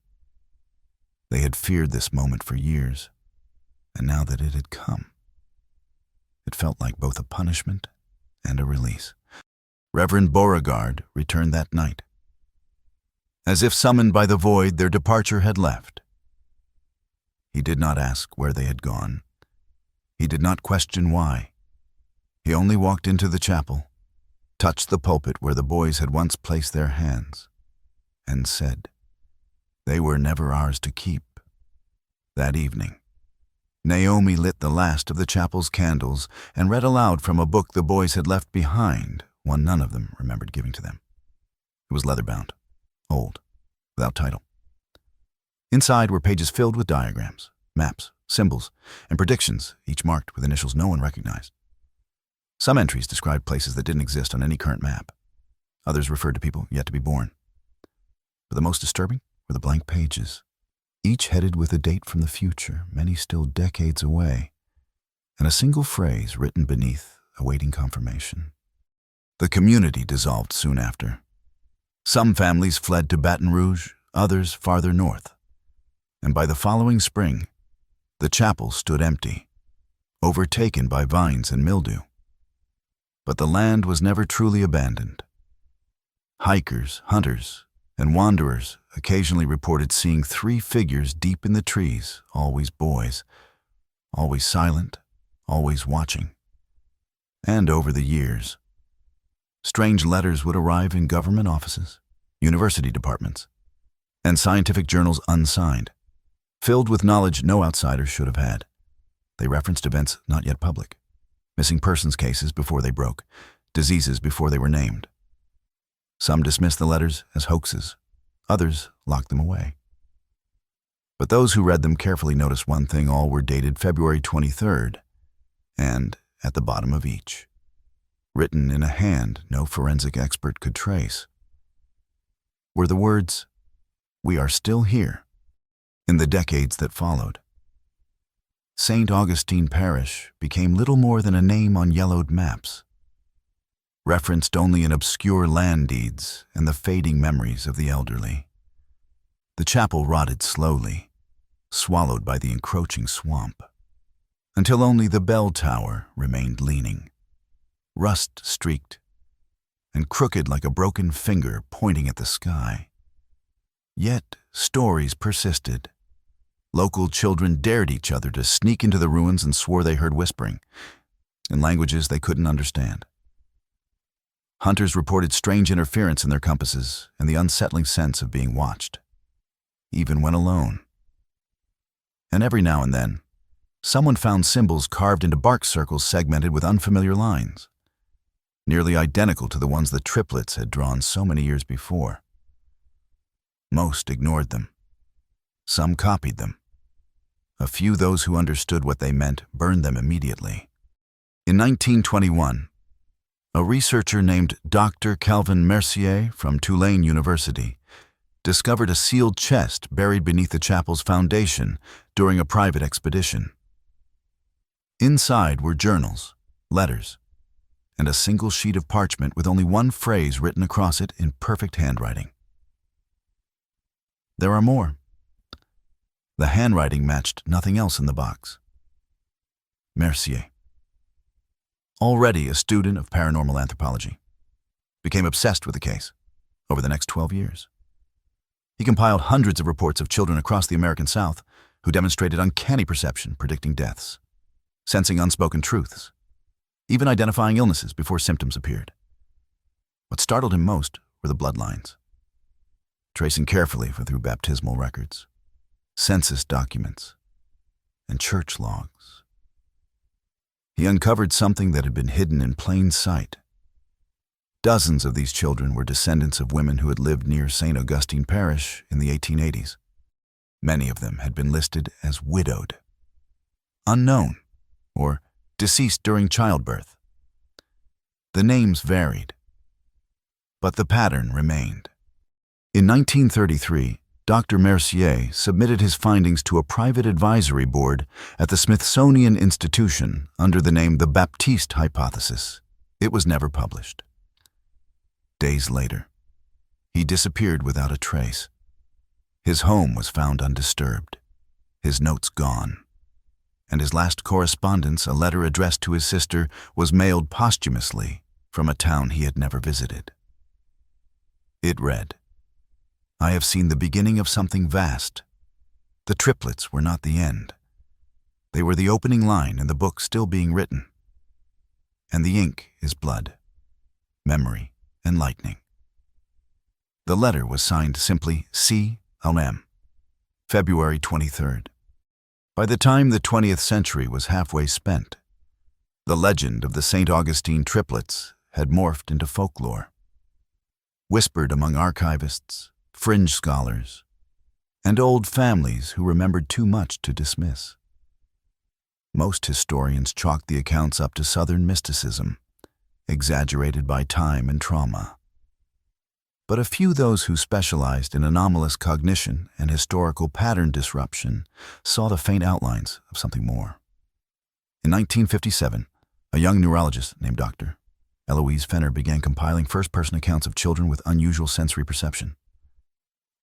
They had feared this moment for years, and now that it had come, it felt like both a punishment and a release. Reverend Beauregard returned that night. As if summoned by the void, their departure had left. He did not ask where they had gone. He did not question why. He only walked into the chapel, touched the pulpit where the boys had once placed their hands, and said, "They were never ours to keep." That evening, Naomi lit the last of the chapel's candles and read aloud from a book the boys had left behind, one none of them remembered giving to them. It was leather-bound, old, without title. Inside were pages filled with diagrams, maps, symbols, and predictions, each marked with initials no one recognized. Some entries described places that didn't exist on any current map. Others referred to people yet to be born. But the most disturbing were the blank pages, each headed with a date from the future, many still decades away, and a single phrase written beneath, awaiting confirmation. The community dissolved soon after. Some families fled to Baton Rouge, others farther north. And by the following spring, the chapel stood empty, overtaken by vines and mildew. But the land was never truly abandoned. Hikers, hunters, and wanderers occasionally reported seeing 3 figures deep in the trees, always boys, always silent, always watching. And over the years, strange letters would arrive in government offices, university departments, and scientific journals unsigned, filled with knowledge no outsider should have had. They referenced events not yet public, missing persons cases before they broke, diseases before they were named. Some dismissed the letters as hoaxes, others locked them away. But those who read them carefully noticed one thing: all were dated February 23rd, and at the bottom of each, written in a hand no forensic expert could trace, were the words, "We are still here." In the decades that followed, St. Augustine Parish became little more than a name on yellowed maps, referenced only in obscure land deeds and the fading memories of the elderly. The chapel rotted slowly, swallowed by the encroaching swamp, until only the bell tower remained leaning, rust-streaked and crooked like a broken finger pointing at the sky. Yet stories persisted. Local children dared each other to sneak into the ruins and swore they heard whispering, in languages they couldn't understand. Hunters reported strange interference in their compasses and the unsettling sense of being watched, even when alone. And every now and then, someone found symbols carved into bark circles segmented with unfamiliar lines, nearly identical to the ones the Triplets had drawn so many years before. Most ignored them. Some copied them. A few, those who understood what they meant, burned them immediately. In 1921, a researcher named Dr. Calvin Mercier from Tulane University discovered a sealed chest buried beneath the chapel's foundation during a private expedition. Inside were journals, letters, and a single sheet of parchment with only one phrase written across it in perfect handwriting. There are more. The handwriting matched nothing else in the box. Mercier, already a student of paranormal anthropology, became obsessed with the case over the next 12 years. He compiled hundreds of reports of children across the American South who demonstrated uncanny perception, predicting deaths, sensing unspoken truths, even identifying illnesses before symptoms appeared. What startled him most were the bloodlines. Tracing carefully through baptismal records, census documents, and church logs, he uncovered something that had been hidden in plain sight. Dozens of these children were descendants of women who had lived near St. Augustine Parish in the 1880s. Many of them had been listed as widowed, unknown, or deceased during childbirth. The names varied, but the pattern remained. In 1933, Dr. Mercier submitted his findings to a private advisory board at the Smithsonian Institution under the name the Baptiste Hypothesis. It was never published. Days later, he disappeared without a trace. His home was found undisturbed, his notes gone, and his last correspondence, a letter addressed to his sister, was mailed posthumously from a town he had never visited. It read, "I have seen the beginning of something vast. The triplets were not the end. They were the opening line in the book still being written. And the ink is blood, memory, and lightning." The letter was signed simply C.L.M., February 23rd. By the time the 20th century was halfway spent, the legend of the St. Augustine triplets had morphed into folklore, whispered among archivists, fringe scholars, and old families who remembered too much to dismiss. Most historians chalked the accounts up to Southern mysticism, exaggerated by time and trauma. But a few those who specialized in anomalous cognition and historical pattern disruption saw the faint outlines of something more. In 1957, a young neurologist named Dr. Eloise Fenner began compiling first-person accounts of children with unusual sensory perception.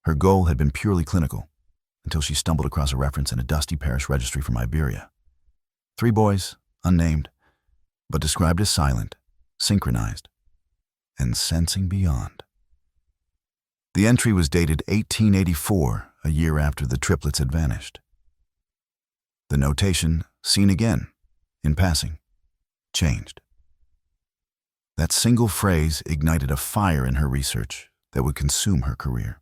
Her goal had been purely clinical, until she stumbled across a reference in a dusty parish registry from Iberia. 3 boys, unnamed, but described as silent, synchronized, and sensing beyond. The entry was dated 1884, a year after the triplets had vanished. The notation, seen again, in passing, changed. That single phrase ignited a fire in her research that would consume her career.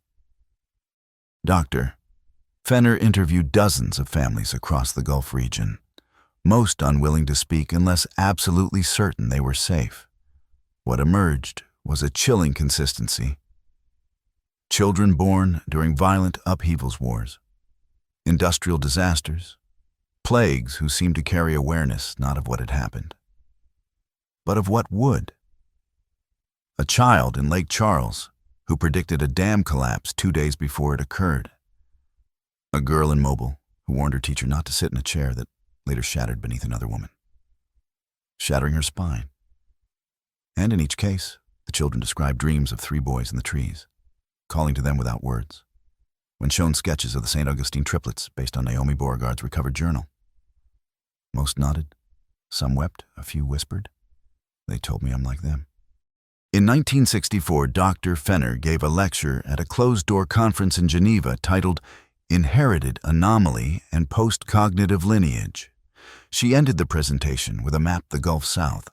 Dr. Fenner interviewed dozens of families across the Gulf region, most unwilling to speak unless absolutely certain they were safe. What emerged was a chilling consistency. Children born during violent upheavals wars, industrial disasters, plagues who seemed to carry awareness not of what had happened, but of what would. A child in Lake Charles who predicted a dam collapse 2 days before it occurred. A girl in Mobile who warned her teacher not to sit in a chair that later shattered beneath another woman, shattering her spine. And in each case, the children described dreams of 3 boys in the trees, calling to them without words, when shown sketches of the St. Augustine triplets based on Naomi Beauregard's recovered journal. Most nodded, some wept, a few whispered. They told me I'm like them. In 1964, Dr. Fenner gave a lecture at a closed-door conference in Geneva titled Inherited Anomaly and Post-Cognitive Lineage. She ended the presentation with a map of the Gulf South.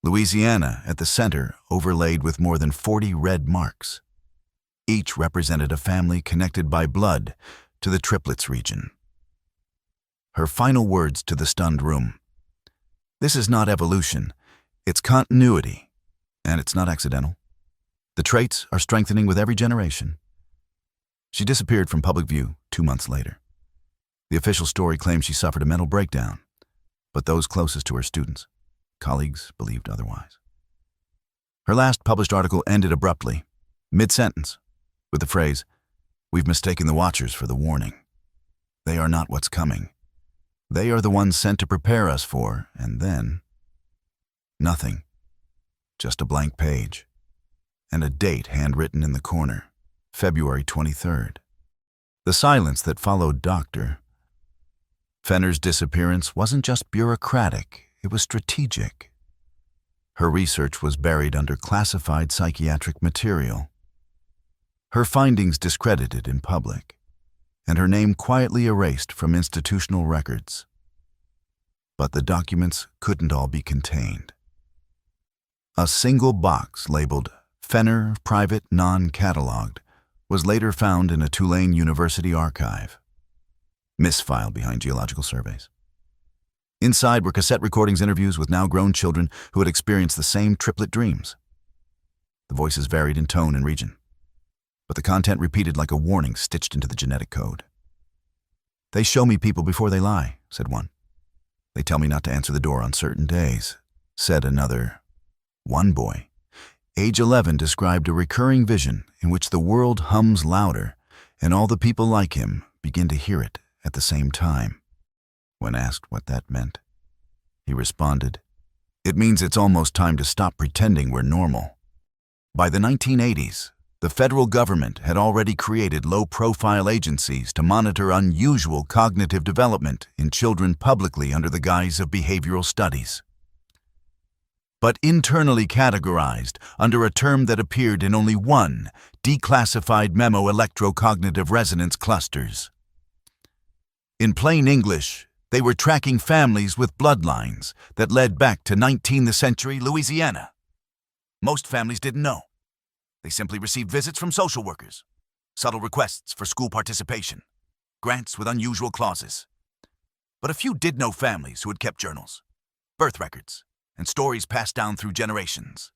Louisiana at the center, overlaid with more than 40 red marks. Each represented a family connected by blood to the Triplets region. Her final words to the stunned room: "This is not evolution, it's continuity, and it's not accidental. The traits are strengthening with every generation." She disappeared from public view 2 months later. The official story claimed she suffered a mental breakdown, but those closest to her students, colleagues, believed otherwise. Her last published article ended abruptly, mid-sentence, with the phrase, "We've mistaken the watchers for the warning. They are not what's coming. They are the ones sent to prepare us for," and then, nothing, just a blank page, and a date handwritten in the corner, February 23rd. The silence that followed Dr. Fenner's disappearance wasn't just bureaucratic, it was strategic. Her research was buried under classified psychiatric material, her findings discredited in public, and her name quietly erased from institutional records. But the documents couldn't all be contained. A single box labeled Fenner Private Non-Cataloged was later found in a Tulane University archive, misfiled behind geological surveys. Inside were cassette recordings, interviews with now grown children who had experienced the same triplet dreams. The voices varied in tone and region, but the content repeated like a warning stitched into the genetic code. "They show me people before they lie," said one. "They tell me not to answer the door on certain days," said another. One boy, age 11, described a recurring vision in which the world hums louder and all the people like him begin to hear it at the same time. When asked what that meant, he responded, "It means it's almost time to stop pretending we're normal." By the 1980s, the federal government had already created low-profile agencies to monitor unusual cognitive development in children publicly under the guise of behavioral studies, but internally categorized under a term that appeared in only one declassified memo: electrocognitive resonance clusters. In plain English, they were tracking families with bloodlines that led back to 19th century Louisiana. Most families didn't know. They simply received visits from social workers, subtle requests for school participation, grants with unusual clauses. But a few did know families who had kept journals, birth records, and stories passed down through generations.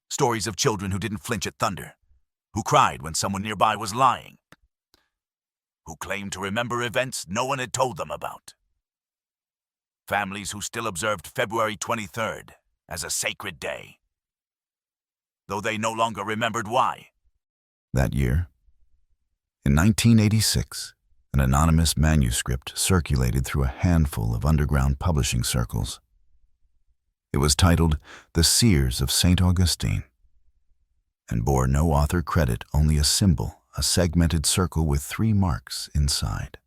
Stories of children who didn't flinch at thunder, who cried when someone nearby was lying, who claimed to remember events no one had told them about. Families who still observed February 23rd as a sacred day, though they no longer remembered why. That year, in 1986, an anonymous manuscript circulated through a handful of underground publishing circles. It was titled The Seers of St. Augustine, and bore no author credit, only a symbol, a segmented circle with 3 marks inside.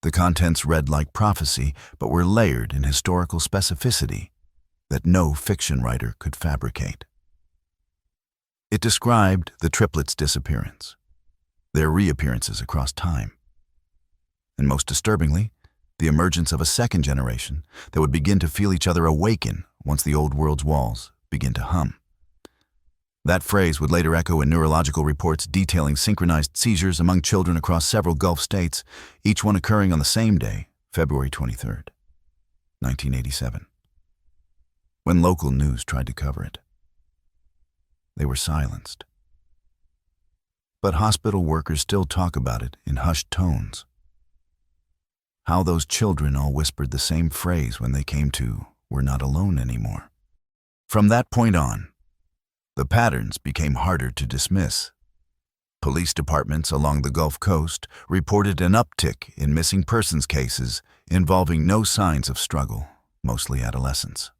The contents read like prophecy, but were layered in historical specificity that no fiction writer could fabricate. It described the triplets' disappearance, their reappearances across time, and most disturbingly, the emergence of a second generation that would begin to feel each other awaken once the old world's walls begin to hum. That phrase would later echo in neurological reports detailing synchronized seizures among children across several Gulf states, each one occurring on the same day, February 23rd, 1987. When local news tried to cover it, they were silenced. But hospital workers still talk about it in hushed tones. How those children all whispered the same phrase when they came to, "We're not alone anymore." From that point on, the patterns became harder to dismiss. Police departments along the Gulf Coast reported an uptick in missing persons cases involving no signs of struggle, mostly adolescents.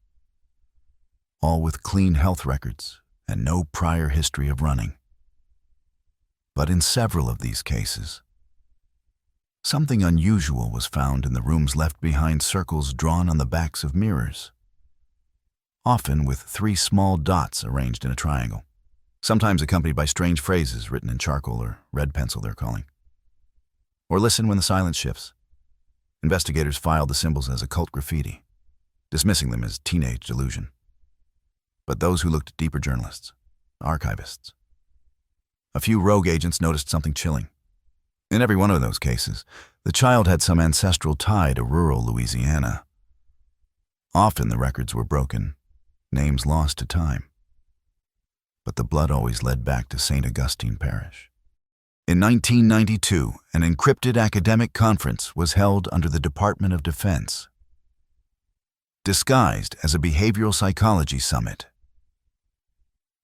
All with clean health records and no prior history of running. But in several of these cases, something unusual was found in the rooms left behind circles drawn on the backs of mirrors, often with 3 small dots arranged in a triangle, sometimes accompanied by strange phrases written in charcoal or red pencil, they're calling. Or listen when the silence shifts. Investigators filed the symbols as occult graffiti, dismissing them as teenage delusion. But those who looked deeper, journalists, archivists, a few rogue agents noticed something chilling. In every one of those cases, the child had some ancestral tie to rural Louisiana. Often the records were broken, names lost to time. But the blood always led back to St. Augustine Parish. In 1992, an encrypted academic conference was held under the Department of Defense, disguised as a behavioral psychology summit.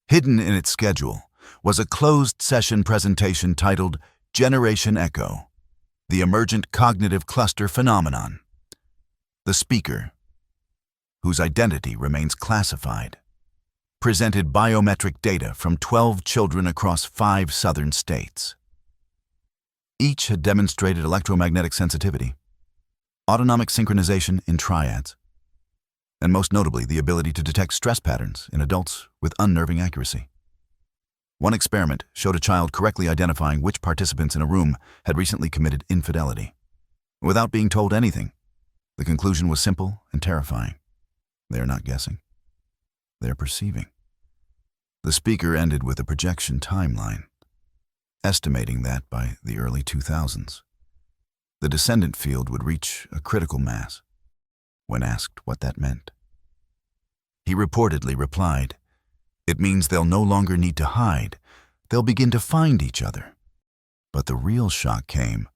Hidden in its schedule was a closed-session presentation titled Generation Echo, the Emergent Cognitive Cluster Phenomenon. The speaker, whose identity remains classified, presented biometric data from 12 children across 5 southern states. Each had demonstrated electromagnetic sensitivity, autonomic synchronization in triads, and most notably the ability to detect stress patterns in adults with unnerving accuracy. One experiment showed a child correctly identifying which participants in a room had recently committed infidelity. Without being told anything, the conclusion was simple and terrifying. They are not guessing. they're perceiving. The speaker ended with a projection timeline, estimating that by the early 2000s, the descendant field would reach a critical mass. When asked what that meant, he reportedly replied, "It means they'll no longer need to hide. They'll begin to find each other." But the real shock came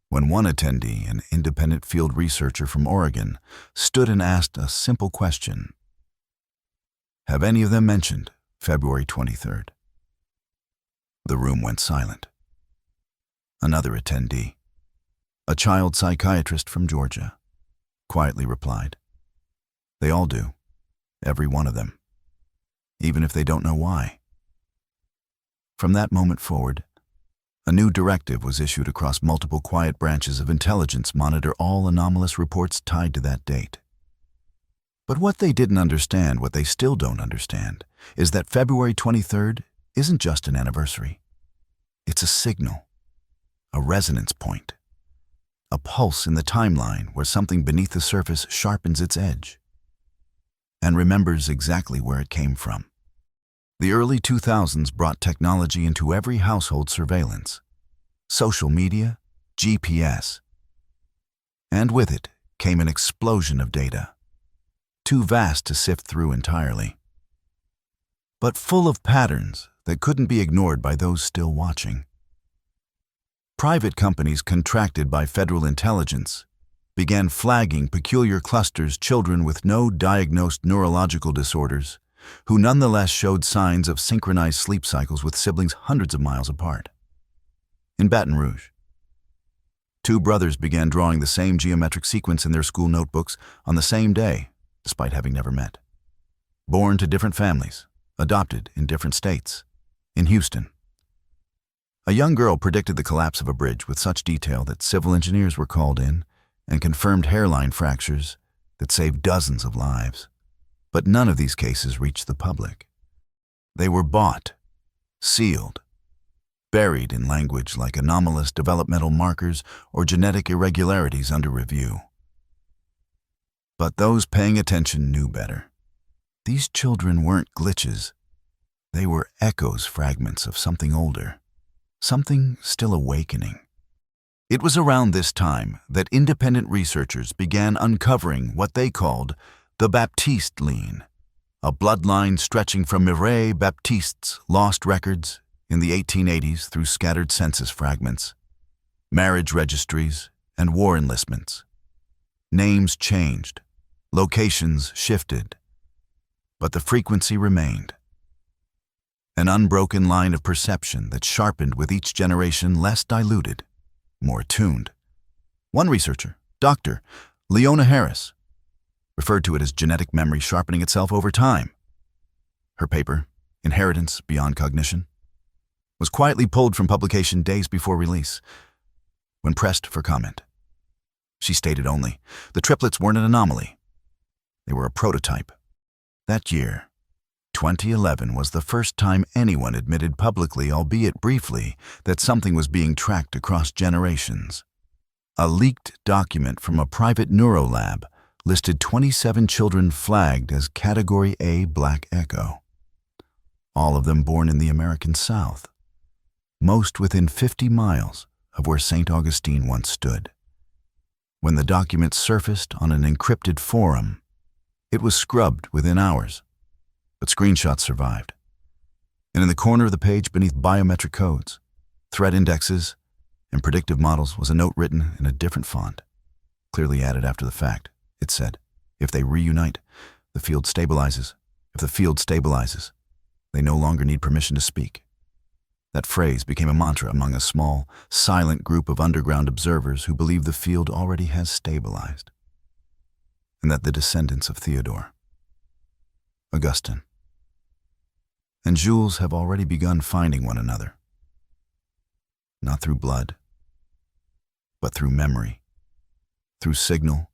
when one attendee, an independent field researcher from Oregon, stood and asked a simple question. "Have any of them mentioned February 23rd? The room went silent. Another attendee, a child psychiatrist from Georgia, quietly replied, "They all do, every one of them, even if they don't know why." From that moment forward, a new directive was issued across multiple quiet branches of intelligence: monitor all anomalous reports tied to that date. But what they didn't understand, what they still don't understand, is that February 23rd isn't just an anniversary. It's a signal, a resonance point, a pulse in the timeline where something beneath the surface sharpens its edge and remembers exactly where it came from. The early 2000s brought technology into every household: surveillance, social media, GPS. And with it came an explosion of data, too vast to sift through entirely, but full of patterns that couldn't be ignored by those still watching. Private companies contracted by federal intelligence began flagging peculiar clusters: children with no diagnosed neurological disorders, who nonetheless showed signs of synchronized sleep cycles with siblings hundreds of miles apart. In Baton Rouge, two brothers began drawing the same geometric sequence in their school notebooks on the same day, despite having never met. Born to different families, adopted in different states. In Houston, a young girl predicted the collapse of a bridge with such detail that civil engineers were called in and confirmed hairline fractures that saved dozens of lives. But none of these cases reached the public. They were bought, sealed, buried in language like anomalous developmental markers or genetic irregularities under review. But those paying attention knew better. These children weren't glitches. They were echoes, fragments of something older, something still awakening. It was around this time that independent researchers began uncovering what they called the Baptiste line, a bloodline stretching from Mireille Baptiste's lost records in the 1880s through scattered census fragments, marriage registries, and war enlistments. Names changed, locations shifted, but the frequency remained. An unbroken line of perception that sharpened with each generation, less diluted, more tuned. One researcher, Dr. Leona Harris, referred to it as genetic memory sharpening itself over time. Her paper, Inheritance Beyond Cognition, was quietly pulled from publication days before release. When pressed for comment, she stated only, the triplets weren't an anomaly. They were a prototype. That year, 2011, was the first time anyone admitted publicly, albeit briefly, that something was being tracked across generations. A leaked document from a private neurolab listed 27 children flagged as Category A Black Echo, all of them born in the American South, most within 50 miles of where St. Augustine once stood. When the document surfaced on an encrypted forum, it was scrubbed within hours, but screenshots survived. And in the corner of the page beneath biometric codes, threat indexes, and predictive models was a note written in a different font, clearly added after the fact. It said, if they reunite, the field stabilizes. If the field stabilizes, they no longer need permission to speak. That phrase became a mantra among a small, silent group of underground observers who believe the field already has stabilized, and that the descendants of Theodore, Augustine, and Jules have already begun finding one another, not through blood, but through memory, through signal,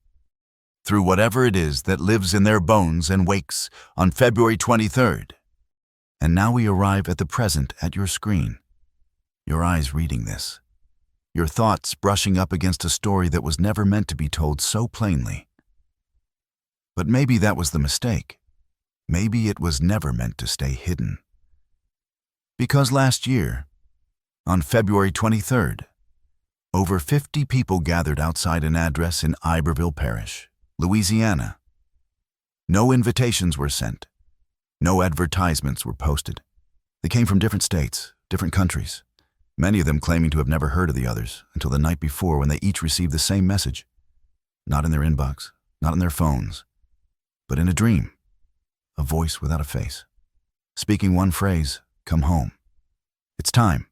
through whatever it is that lives in their bones and wakes on February 23rd. And now we arrive at the present at your screen, your eyes reading this, your thoughts brushing up against a story that was never meant to be told so plainly. But maybe that was the mistake. maybe it was never meant to stay hidden. Because last year, on February 23rd, over 50 people gathered outside an address in Iberville Parish, Louisiana. No invitations were sent. No advertisements were posted. They came from different states, different countries, many of them claiming to have never heard of the others until the night before when they each received the same message. Not in their inbox, not in their phones, but in a dream, a voice without a face, speaking one phrase, "Come home." It's time.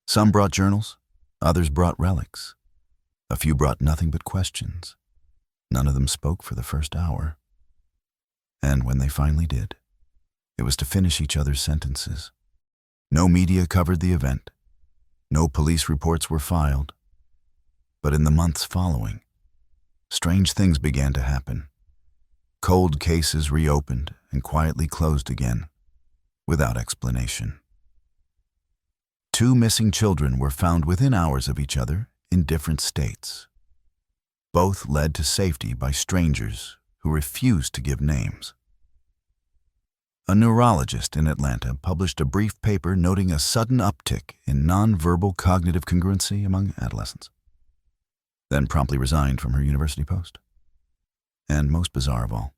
Some brought journals, others brought relics. A few brought nothing but questions. None of them spoke for the first hour. And when they finally did, it was to finish each other's sentences. No media covered the event. No police reports were filed. But in the months following, strange things began to happen. Cold cases reopened and quietly closed again, without explanation. 2 missing children were found within hours of each other in different states. Both led to safety by strangers who refused to give names. A neurologist in Atlanta published a brief paper noting a sudden uptick in nonverbal cognitive congruency among adolescents, then promptly resigned from her university post. And most bizarre of all,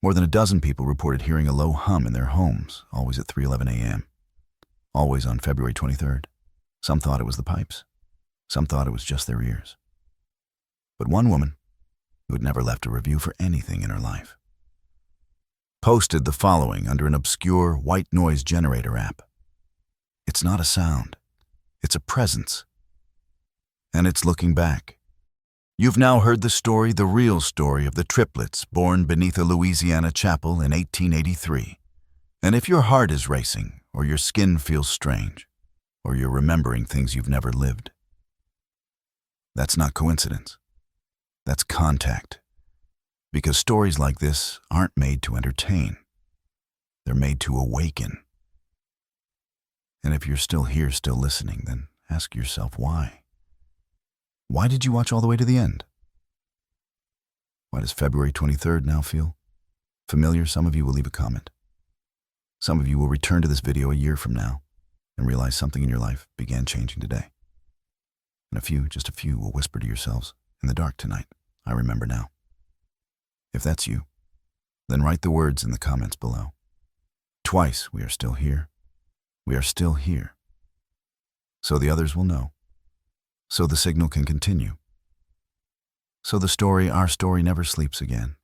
more than a dozen people reported hearing a low hum in their homes, always at 3:11 a.m., always on February 23rd. Some thought it was the pipes. Some thought it was just their ears. But one woman, who had never left a review for anything in her life, posted the following under an obscure white noise generator app. It's not a sound. It's a presence. And it's looking back. You've now heard the story, the real story of the triplets born beneath a Louisiana chapel in 1883. And if your heart is racing, or your skin feels strange, or you're remembering things you've never lived, that's not coincidence. That's contact. Because stories like this aren't made to entertain. They're made to awaken. And if you're still here, still listening, then ask yourself why. Why did you watch all the way to the end? Why does February 23rd now feel familiar? Some of you will leave a comment. Some of you will return to this video a year from now and realize something in your life began changing today. And a few, just a few, will whisper to yourselves in the dark tonight, "I remember now." If that's you, then write the words in the comments below. Twice, we are still here. We are still here. So the others will know. So the signal can continue. So the story, our story, never sleeps again.